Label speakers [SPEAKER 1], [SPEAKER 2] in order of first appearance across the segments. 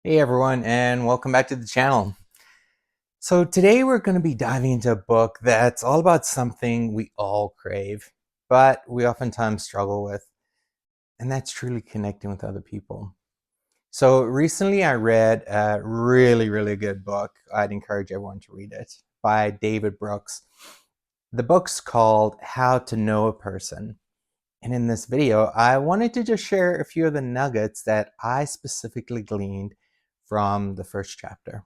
[SPEAKER 1] Hey everyone, and welcome back to the channel. So today we're going to be diving into a book that's all about something we all crave, but we oftentimes struggle with, and that's truly connecting with other people. So recently I read a really good book. I'd encourage everyone to read it, by David Brooks. The book's called How to Know a Person. And in this video, I wanted to just share a few of the nuggets that I specifically gleaned from the first chapter.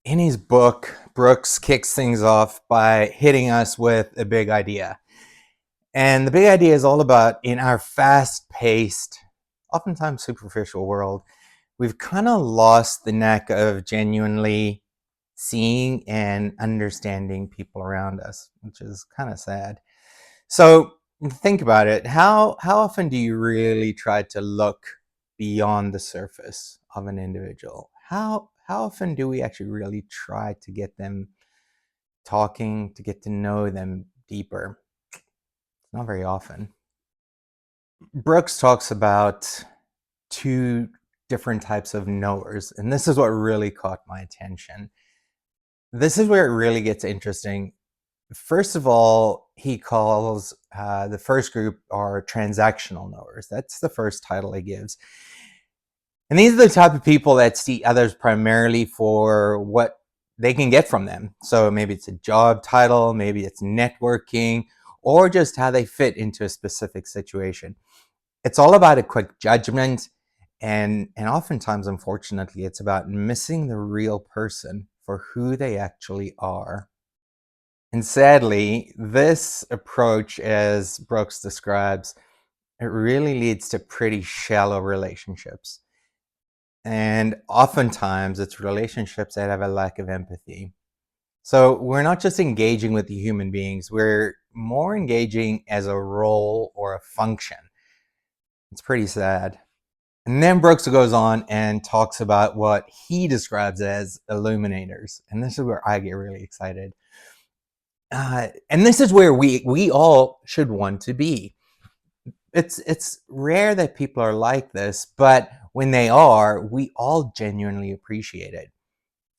[SPEAKER 1] In his book, Brooks kicks things off by hitting us with a big idea. And the big idea is all about, in our fast-paced, oftentimes superficial world, we've kind of lost the knack of genuinely seeing and understanding people around us, which is kind of sad. So think about it. How often do you really try to look beyond the surface of an individual? How often do we actually really try to get them talking, to get to know them deeper? Not very often. Brooks talks about two different types of knowers, and this is what really caught my attention. This is where it really gets interesting. First of all, he calls the first group are transactional knowers. That's the first title he gives. And these are the type of people that see others primarily for what they can get from them. So maybe it's a job title, maybe it's networking, or just how they fit into a specific situation. It's all about a quick judgment, and oftentimes, unfortunately, it's about missing the real person for who they actually are. And sadly, this approach, as Brooks describes, it really leads to pretty shallow relationships. And oftentimes, it's relationships that have a lack of empathy. So we're not just engaging with the human beings, we're more engaging as a role or a function. It's pretty sad. And then Brooks goes on and talks about what he describes as illuminators. And this is where I get really excited. And this is where we all should want to be. It's rare that people are like this, but when they are, we all genuinely appreciate it.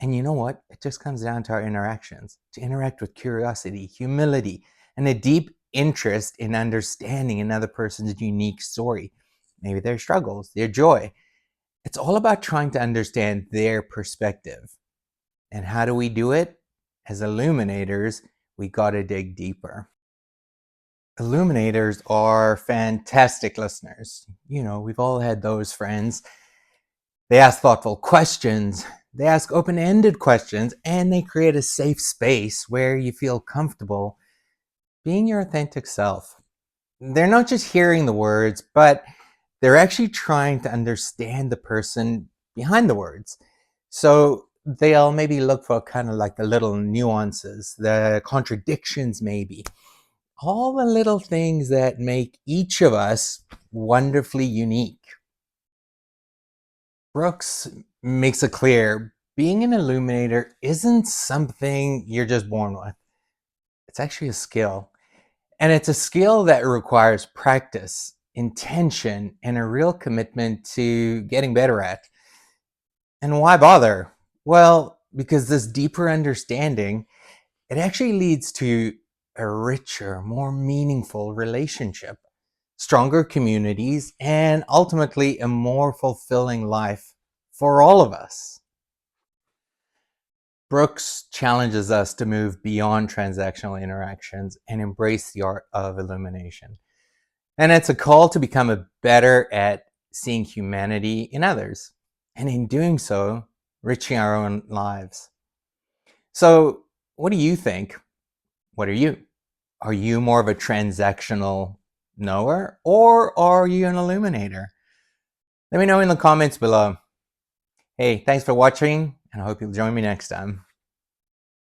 [SPEAKER 1] And you know what? It just comes down to our interactions, to interact with curiosity, humility, and a deep interest in understanding another person's unique story, maybe their struggles, their joy. It's all about trying to understand their perspective. And how do we do it? As illuminators, we got to dig deeper. Illuminators are fantastic listeners. You know, we've all had those friends. They ask thoughtful questions, they ask open-ended questions, and they create a safe space where you feel comfortable being your authentic self. They're not just hearing the words, but they're actually trying to understand the person behind the words. So they'll maybe look for kind of like the little nuances, the contradictions maybe, all the little things that make each of us wonderfully unique. Brooks makes it clear being an illuminator isn't something you're just born with. It's actually a skill. And it's a skill that requires practice, intention, and a real commitment to getting better at. And why bother? Well, because this deeper understanding, it actually leads to a richer, more meaningful relationship, stronger communities, and ultimately a more fulfilling life for all of us. Brooks challenges us to move beyond transactional interactions and embrace the art of illumination. And it's a call to become better at seeing humanity in others, and in doing so, enriching our own lives. So, what do you think? What are you? Are you more of a transactional knower, or are you an illuminator? Let me know in the comments below. Hey, thanks for watching, and I hope you'll join me next time.